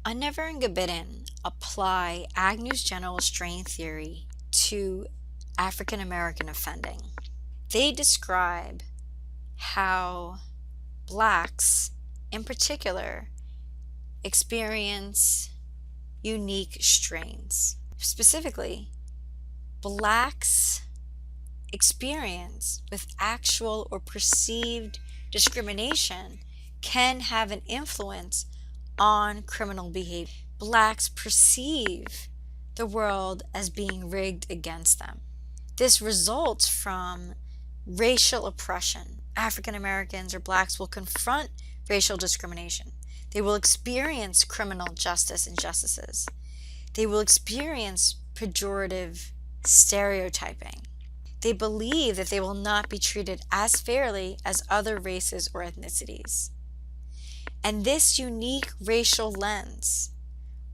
Unnever and Gabbidon apply Agnew's general strain theory to African American offending. They describe how blacks, in particular, experience unique strains. Specifically, blacks' experience with actual or perceived discrimination can have an influence on criminal behavior. Blacks perceive the world as being rigged against them. This results from racial oppression. African Americans or blacks will confront racial discrimination. They will experience criminal justice injustices. They will experience pejorative stereotyping. They believe that they will not be treated as fairly as other races or ethnicities. And this unique racial lens,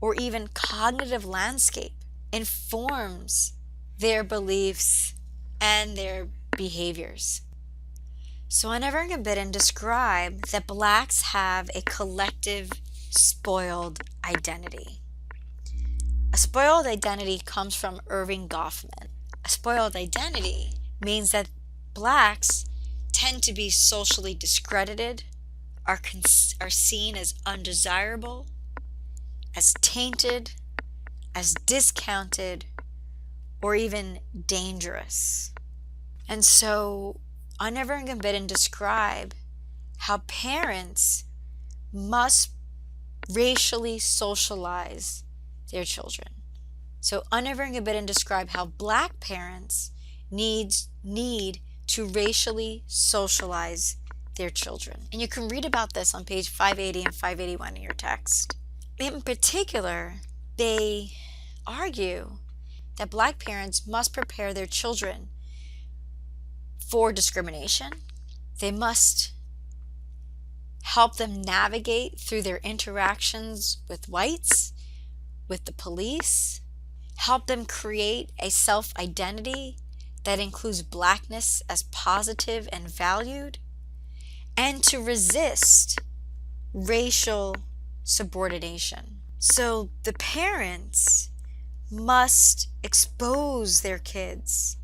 or even cognitive landscape, informs their beliefs and their behaviors. So Unnever and Gabbidon describe that blacks have a collective spoiled identity. A spoiled identity comes from Irving Goffman. A spoiled identity means that blacks tend to be socially discredited, are seen as undesirable, as tainted, as discounted, or even dangerous. And so Unnever and Gabbidon describe how parents must racially socialize their children. So Unnever and Gabbidon describe how black parents need to racially socialize their children. And you can read about this on page 580 and 581 in your text. In particular, they argue that black parents must prepare their children for discrimination. They must help them navigate through their interactions with whites, with the police, help them create a self-identity that includes blackness as positive and valued, and to resist racial subordination. So the parents must expose their kids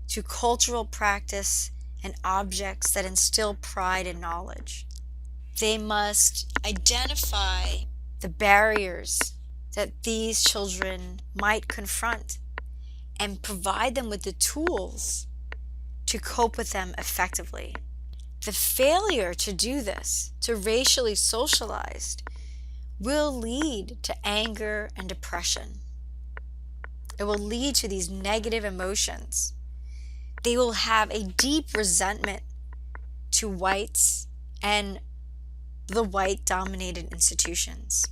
to cultural practice and objects that instill pride and knowledge. They must identify the barriers that these children might confront and provide them with the tools to cope with them effectively. The failure to do this, to racially socialize, will lead to anger and depression. It will lead to these negative emotions. They will have a deep resentment to whites and the white-dominated institutions.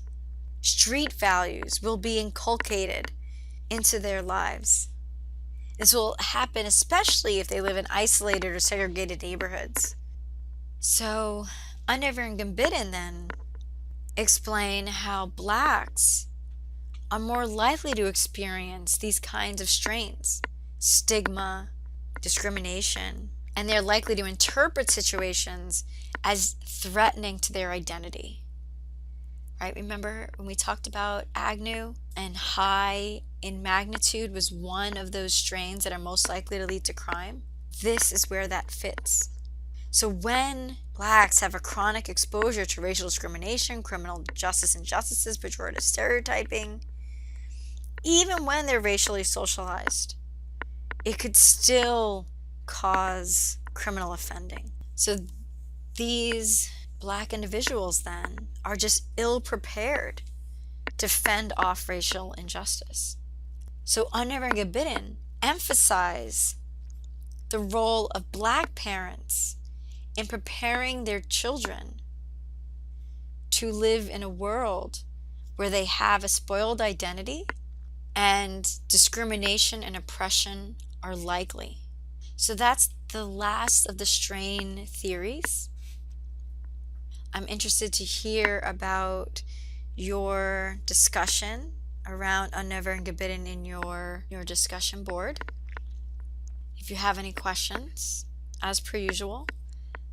Street values will be inculcated into their lives. This will happen especially if they live in isolated or segregated neighborhoods. So Unnever and Gabbidon then explain how blacks are more likely to experience these kinds of strains, stigma, discrimination, and they're likely to interpret situations as threatening to their identity. Right? Remember when we talked about Agnew, and high in magnitude was one of those strains that are most likely to lead to crime? This is where that fits. So when blacks have a chronic exposure to racial discrimination, criminal justice injustices, pejorative stereotyping, even when they're racially socialized, it could still cause criminal offending. So these black individuals then are just ill-prepared to fend off racial injustice. So Unnever and Gabbidon emphasize the role of black parents in preparing their children to live in a world where they have a spoiled identity and discrimination and oppression are likely. So that's the last of the strain theories. I'm interested to hear about your discussion around Unnever and Gabbidon in your discussion board. If you have any questions, as per usual,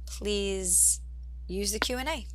please use the Q&A.